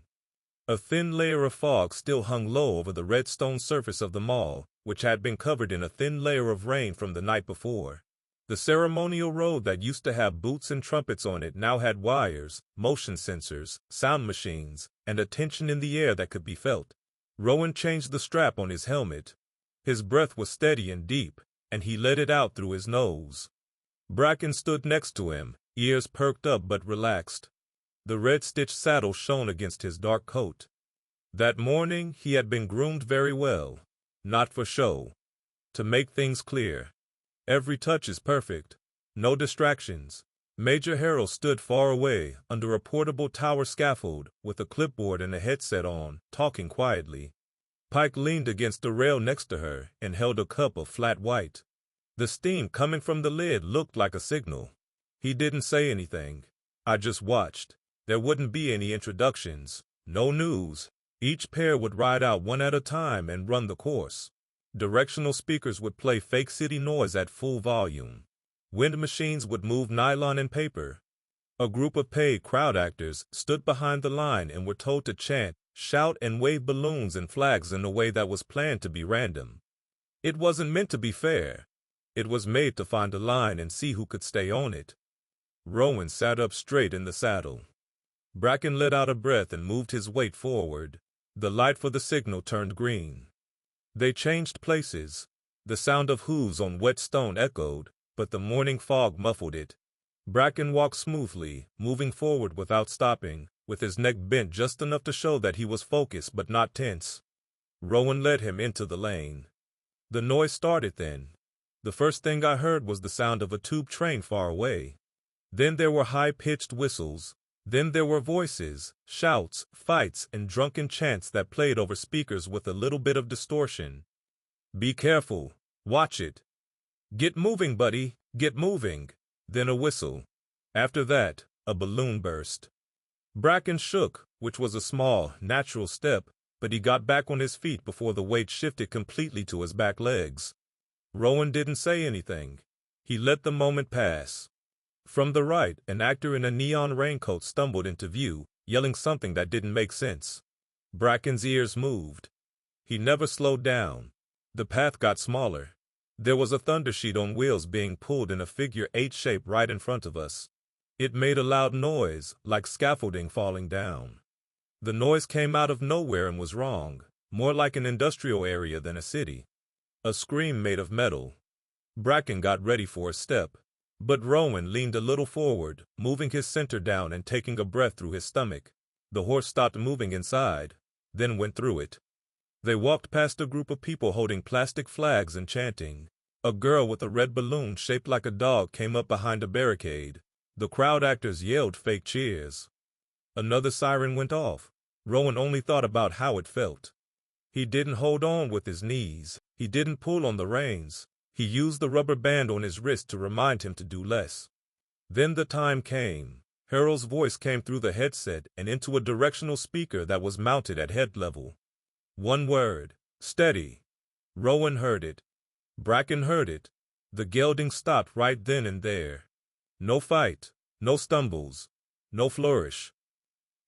A thin layer of fog still hung low over the red stone surface of the mall, which had been covered in a thin layer of rain from the night before. The ceremonial road that used to have boots and trumpets on it now had wires, motion sensors, sound machines, and a tension in the air that could be felt. Rowan changed the strap on his helmet. His breath was steady and deep, and he let it out through his nose. Bracken stood next to him, ears perked up but relaxed. The red-stitched saddle shone against his dark coat. That morning he had been groomed very well. Not for show. To make things clear. Every touch is perfect. No distractions. Major Harrow stood far away, under a portable tower scaffold, with a clipboard and a headset on, talking quietly. Pike leaned against the rail next to her and held a cup of flat white. The steam coming from the lid looked like a signal. He didn't say anything. I just watched. There wouldn't be any introductions, no news. Each pair would ride out one at a time and run the course. Directional speakers would play fake city noise at full volume. Wind machines would move nylon and paper. A group of paid crowd actors stood behind the line and were told to chant, shout, and wave balloons and flags in a way that was planned to be random. It wasn't meant to be fair. It was made to find a line and see who could stay on it. Rowan sat up straight in the saddle. Bracken let out a breath and moved his weight forward. The light for the signal turned green. They changed places. The sound of hooves on wet stone echoed, but the morning fog muffled it. Bracken walked smoothly, moving forward without stopping, with his neck bent just enough to show that he was focused but not tense. Rowan led him into the lane. The noise started then. The first thing I heard was the sound of a tube train far away. Then there were high-pitched whistles. Then there were voices, shouts, fights, and drunken chants that played over speakers with a little bit of distortion. Be careful. Watch it. Get moving, buddy. Get moving. Then a whistle. After that, a balloon burst. Bracken shook, which was a small, natural step, but he got back on his feet before the weight shifted completely to his back legs. Rowan didn't say anything. He let the moment pass. From the right, an actor in a neon raincoat stumbled into view, yelling something that didn't make sense. Bracken's ears moved. He never slowed down. The path got smaller. There was a thunder sheet on wheels being pulled in a figure 8 shape right in front of us. It made a loud noise, like scaffolding falling down. The noise came out of nowhere and was wrong, more like an industrial area than a city. A scream made of metal. Bracken got ready for a step, but Rowan leaned a little forward, moving his center down and taking a breath through his stomach. The horse stopped moving inside, then went through it. They walked past a group of people holding plastic flags and chanting. A girl with a red balloon shaped like a dog came up behind a barricade. The crowd actors yelled fake cheers. Another siren went off. Rowan only thought about how it felt. He didn't hold on with his knees. He didn't pull on the reins. He used the rubber band on his wrist to remind him to do less. Then the time came. Harold's voice came through the headset and into a directional speaker that was mounted at head level. One word: steady. Rowan heard it. Bracken heard it. The gelding stopped right then and there. No fight, no stumbles, no flourish.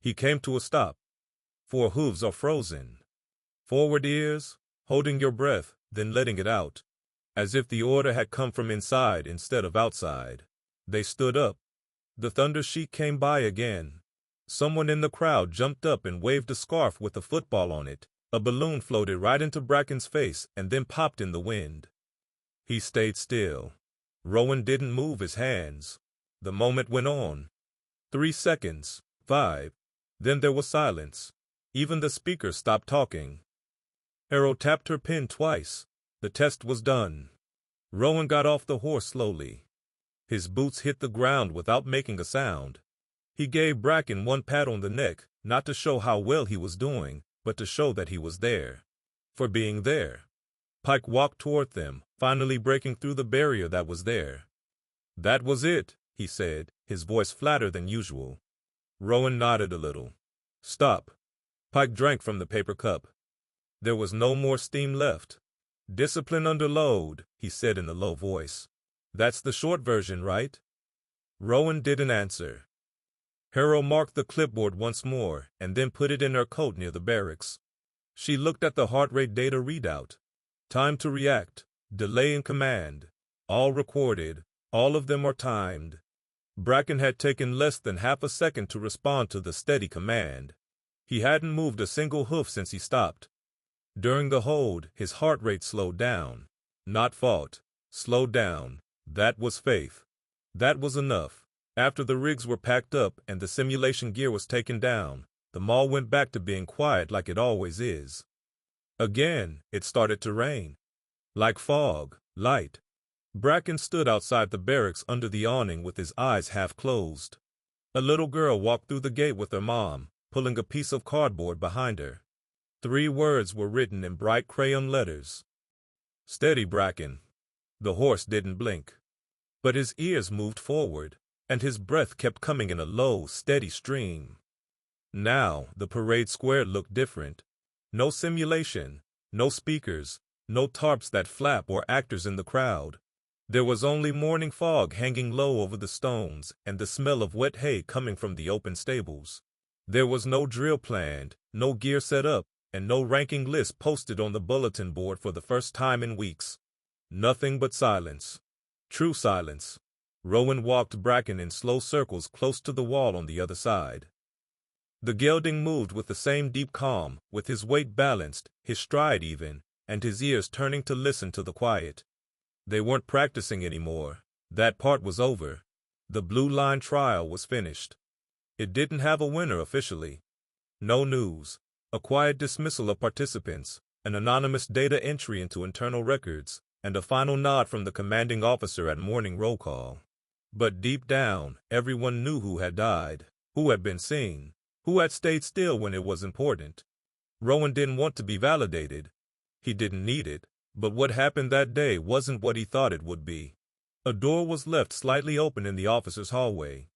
He came to a stop. 4 hooves are frozen. Forward ears, holding your breath, then letting it out. As if the order had come from inside instead of outside. They stood up. The thunder sheet came by again. Someone in the crowd jumped up and waved a scarf with a football on it. A balloon floated right into Bracken's face and then popped in the wind. He stayed still. Rowan didn't move his hands. The moment went on. 3 seconds, 5. Then there was silence. Even the speaker stopped talking. Harold tapped her pen twice. The test was done. Rowan got off the horse slowly. His boots hit the ground without making a sound. He gave Bracken one pat on the neck, not to show how well he was doing, but to show that he was there. For being there. Pike walked toward them, finally breaking through the barrier that was there. "That was it," he said, his voice flatter than usual. Rowan nodded a little. "Stop." Pike drank from the paper cup. There was no more steam left. "Discipline under load," he said in a low voice. "That's the short version, right?" Rowan didn't answer. Harold marked the clipboard once more, and then put it in her coat near the barracks. She looked at the heart rate data readout. Time to react, delay in command. All recorded, all of them are timed. Bracken had taken less than half a second to respond to the steady command. He hadn't moved a single hoof since he stopped. During the hold, his heart rate slowed down. Not fought, slowed down. That was faith. That was enough. After the rigs were packed up and the simulation gear was taken down, the mall went back to being quiet like it always is. Again, it started to rain. Like fog, light. Bracken stood outside the barracks under the awning with his eyes half closed. A little girl walked through the gate with her mom, pulling a piece of cardboard behind her. 3 words were written in bright crayon letters. "Steady, Bracken." The horse didn't blink. But his ears moved forward, and his breath kept coming in a low, steady stream. Now, the parade square looked different. No simulation, no speakers, no tarps that flap or actors in the crowd. There was only morning fog hanging low over the stones and the smell of wet hay coming from the open stables. There was no drill planned, no gear set up, and no ranking list posted on the bulletin board for the first time in weeks. Nothing but silence. True silence. Rowan walked Bracken in slow circles close to the wall on the other side. The gelding moved with the same deep calm, with his weight balanced, his stride even, and his ears turning to listen to the quiet. They weren't practicing anymore. That part was over. The Blue Line trial was finished. It didn't have a winner officially. No news. A quiet dismissal of participants, an anonymous data entry into internal records, and a final nod from the commanding officer at morning roll call. But deep down, everyone knew who had died, who had been seen, who had stayed still when it was important. Rowan didn't want to be validated. He didn't need it, but what happened that day wasn't what he thought it would be. A door was left slightly open in the officer's hallway.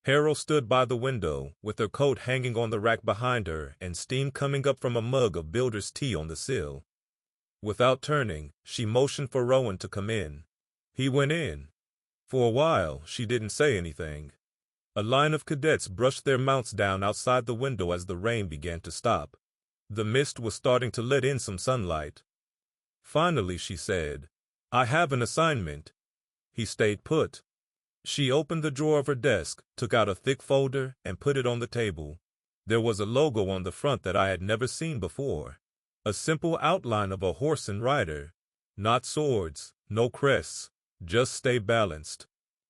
Harold stood by the window, with her coat hanging on the rack behind her and steam coming up from a mug of builder's tea on the sill. Without turning, she motioned for Rowan to come in. He went in. For a while, she didn't say anything. A line of cadets brushed their mounts down outside the window as the rain began to stop. The mist was starting to let in some sunlight. Finally, she said, "I have an assignment." He stayed put. She opened the drawer of her desk, took out a thick folder, and put it on the table. There was a logo on the front that I had never seen before. A simple outline of a horse and rider. Not swords, no crests, just stay balanced.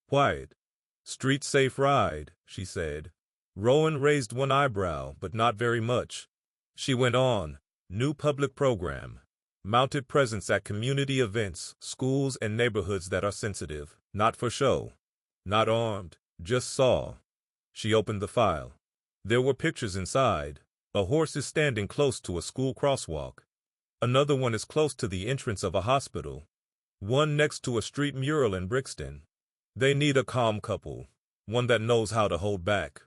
Quiet. Street-safe ride, she said. Rowan raised one eyebrow, but not very much. She went on. New public program. Mounted presence at community events, schools, and neighborhoods that are sensitive. Not for show. Not armed, just saw. She opened the file. There were pictures inside. A horse is standing close to a school crosswalk. Another one is close to the entrance of a hospital. One next to a street mural in Brixton. They need a calm couple. One that knows how to hold back.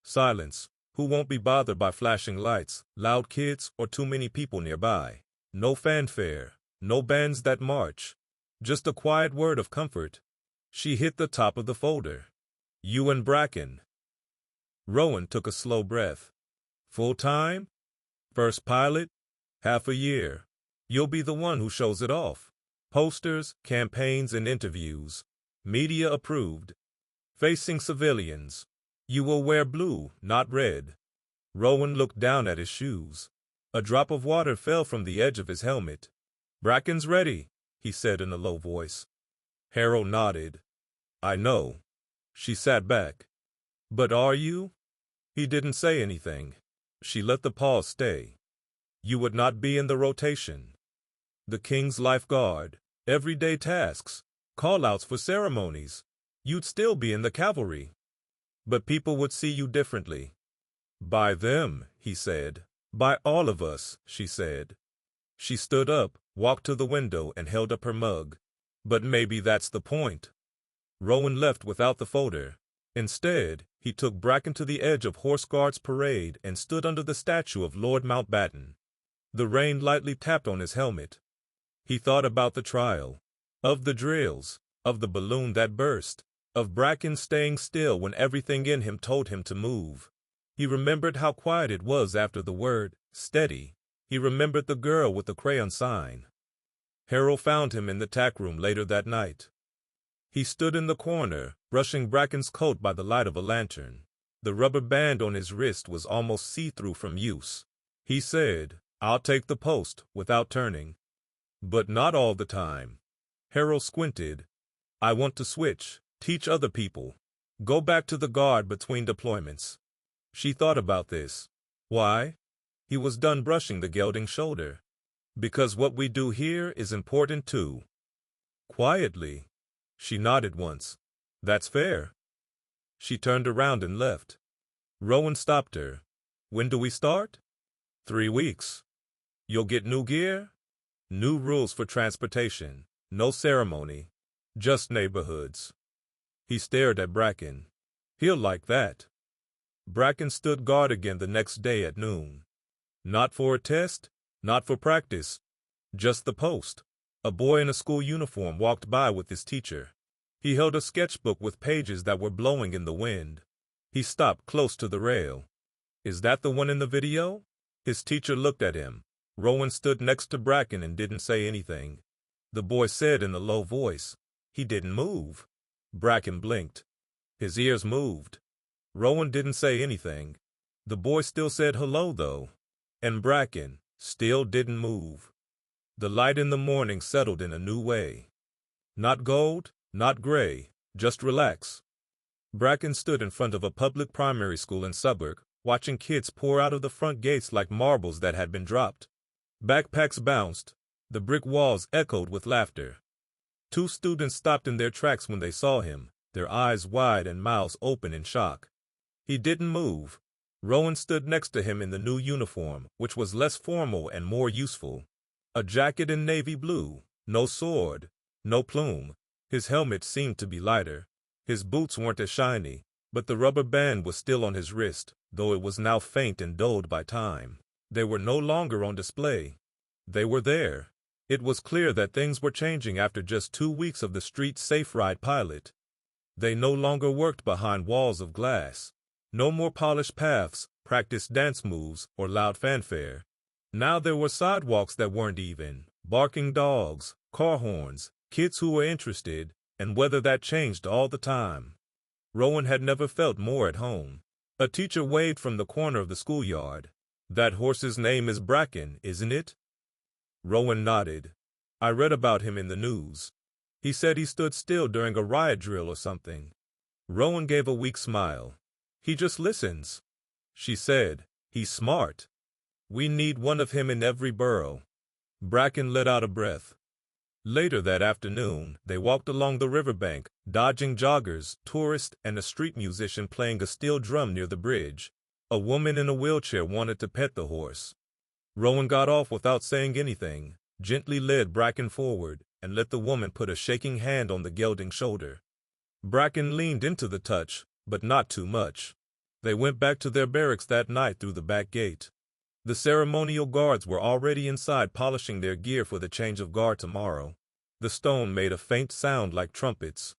Silence. Who won't be bothered by flashing lights, loud kids, or too many people nearby. No fanfare. No bands that march. Just a quiet word of comfort. She hit the top of the folder. You and Bracken. Rowan took a slow breath. Full time? First pilot? Half a year. You'll be the one who shows it off. Posters, campaigns, and interviews. Media approved. Facing civilians. You will wear blue, not red. Rowan looked down at his shoes. A drop of water fell from the edge of his helmet. Bracken's ready, he said in a low voice. Harold nodded. I know. She sat back. But are you? He didn't say anything. She let the pause stay. You would not be in the rotation. The King's lifeguard, everyday tasks, call-outs for ceremonies. You'd still be in the cavalry. But people would see you differently. By them, he said. By all of us, she said. She stood up, walked to the window, and held up her mug. But maybe that's the point. Rowan left without the folder. Instead, he took Bracken to the edge of Horse Guards Parade and stood under the statue of Lord Mountbatten. The rain lightly tapped on his helmet. He thought about the trial, of the drills, of the balloon that burst, of Bracken staying still when everything in him told him to move. He remembered how quiet it was after the word, steady. He remembered the girl with the crayon sign. Harold found him in the tack room later that night. He stood in the corner, brushing Bracken's coat by the light of a lantern. The rubber band on his wrist was almost see-through from use. He said, I'll take the post, without turning. But not all the time. Harold squinted. I want to switch, teach other people. Go back to the guard between deployments. She thought about this. Why? He was done brushing the gelding's shoulder. Because what we do here is important too. Quietly. She nodded once. That's fair. She turned around and left. Rowan stopped her. When do we start? 3 weeks. You'll get new gear? New rules for transportation. No ceremony. Just neighborhoods. He stared at Bracken. He'll like that. Bracken stood guard again the next day at noon. Not for a test, not for practice. Just the post. A boy in a school uniform walked by with his teacher. He held a sketchbook with pages that were blowing in the wind. He stopped close to the rail. Is that the one in the video? His teacher looked at him. Rowan stood next to Bracken and didn't say anything. The boy said in a low voice, He didn't move. Bracken blinked. His ears moved. Rowan didn't say anything. The boy still said hello, though. And Bracken still didn't move. The light in the morning settled in a new way. Not gold, not gray, just relax. Bracken stood in front of a public primary school in Southwark, watching kids pour out of the front gates like marbles that had been dropped. Backpacks bounced. The brick walls echoed with laughter. 2 students stopped in their tracks when they saw him, their eyes wide and mouths open in shock. He didn't move. Rowan stood next to him in the new uniform, which was less formal and more useful. A jacket in navy blue, no sword, no plume. His helmet seemed to be lighter. His boots weren't as shiny, but the rubber band was still on his wrist, though it was now faint and dulled by time. They were no longer on display. They were there. It was clear that things were changing after just 2 weeks of the street safe ride pilot. They no longer worked behind walls of glass. No more polished paths, practiced dance moves, or loud fanfare. Now there were sidewalks that weren't even, barking dogs, car horns, kids who were interested, and whether that changed all the time. Rowan had never felt more at home. A teacher waved from the corner of the schoolyard. That horse's name is Bracken, isn't it? Rowan nodded. I read about him in the news. He said he stood still during a riot drill or something. Rowan gave a weak smile. He just listens. She said, he's smart. We need one of him in every borough. Bracken let out a breath. Later that afternoon, they walked along the riverbank, dodging joggers, tourists, and a street musician playing a steel drum near the bridge. A woman in a wheelchair wanted to pet the horse. Rowan got off without saying anything, gently led Bracken forward, and let the woman put a shaking hand on the gelding's shoulder. Bracken leaned into the touch, but not too much. They went back to their barracks that night through the back gate. The ceremonial guards were already inside polishing their gear for the change of guard tomorrow. The stone made a faint sound like trumpets.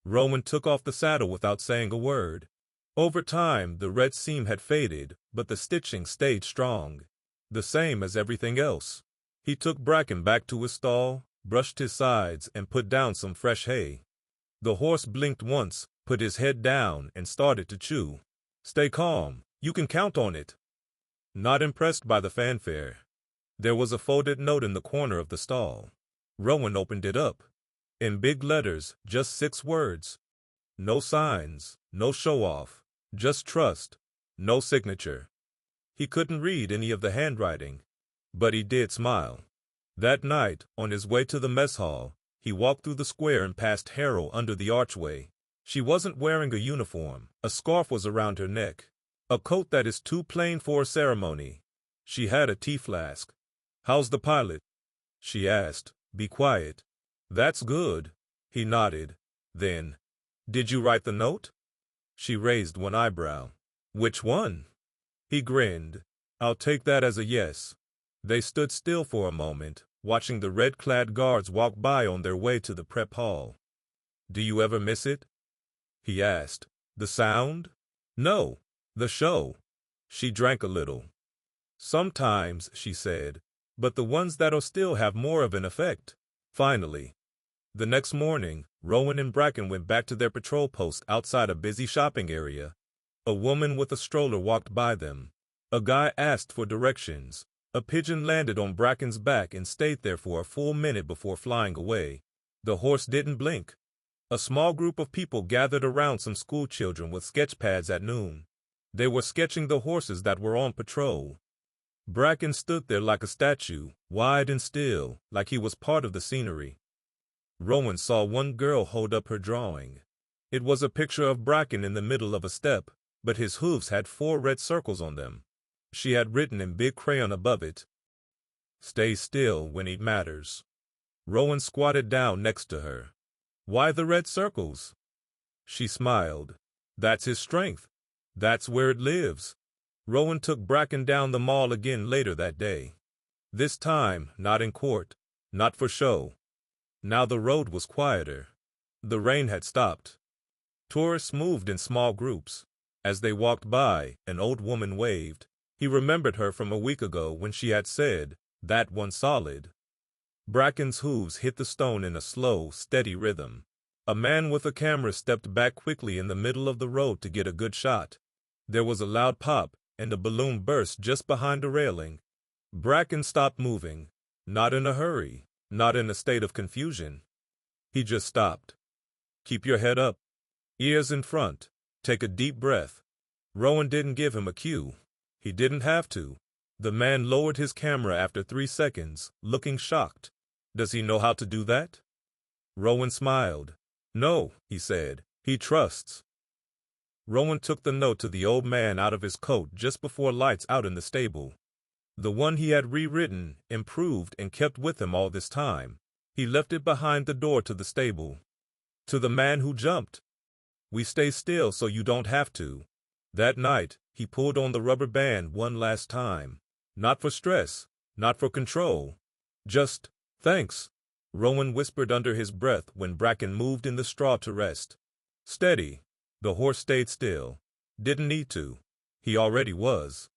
Rowan took off the saddle without saying a word. Over time, the red seam had faded, but the stitching stayed strong. The same as everything else. He took Bracken back to his stall, brushed his sides, and put down some fresh hay. The horse blinked once, put his head down, and started to chew. Stay calm. You can count on it. Not impressed by the fanfare. There was a folded note in the corner of the stall. Rowan opened it up. In big letters, just 6 words. No signs, no show-off, just trust, no signature. He couldn't read any of the handwriting, but he did smile. That night, on his way to the mess hall, he walked through the square and passed Harold under the archway. She wasn't wearing a uniform. A scarf was around her neck. A coat that is too plain for a ceremony. She had a tea flask. "How's the pilot?" she asked. "Be quiet." "That's good." He nodded. Then, "Did you write the note?" She raised one eyebrow. "Which one?" He grinned. "I'll take that as a yes." They stood still for a moment, watching the red-clad guards walk by on their way to the prep hall. "Do you ever miss it?" he asked. "The sound?" "No. The show." She drank a little. "Sometimes," she said, "but the ones that'll still have more of an effect." Finally. The next morning, Rowan and Bracken went back to their patrol post outside a busy shopping area. A woman with a stroller walked by them. A guy asked for directions. A pigeon landed on Bracken's back and stayed there for a full minute before flying away. The horse didn't blink. A small group of people gathered around some school children with sketch pads at noon. They were sketching the horses that were on patrol. Bracken stood there like a statue, wide and still, like he was part of the scenery. Rowan saw one girl hold up her drawing. It was a picture of Bracken in the middle of a step, but his hooves had 4 red circles on them. She had written in big crayon above it, "Stay still when it matters." Rowan squatted down next to her. "Why the red circles?" She smiled. "That's his strength. That's where it lives." Rowan took Bracken down the mall again later that day. This time, not in court, not for show. Now the road was quieter. The rain had stopped. Tourists moved in small groups. As they walked by, an old woman waved. He remembered her from a week ago when she had said, "That one's solid." Bracken's hooves hit the stone in a slow, steady rhythm. A man with a camera stepped back quickly in the middle of the road to get a good shot. There was a loud pop, and a balloon burst just behind the railing. Bracken stopped moving. Not in a hurry, not in a state of confusion. He just stopped. "Keep your head up. Ears in front. Take a deep breath." Rowan didn't give him a cue. He didn't have to. The man lowered his camera after 3 seconds, looking shocked. "Does he know how to do that?" Rowan smiled. "No," he said. "He trusts." Rowan took the note to the old man out of his coat just before lights out in the stable. The one he had rewritten, improved, and kept with him all this time. He left it behind the door to the stable. To the man who jumped. "We stay still so you don't have to." That night, he pulled on the rubber band one last time. Not for stress, not for control. Just, "Thanks," Rowan whispered under his breath when Bracken moved in the straw to rest. "Steady." The horse stayed still. Didn't need to. He already was.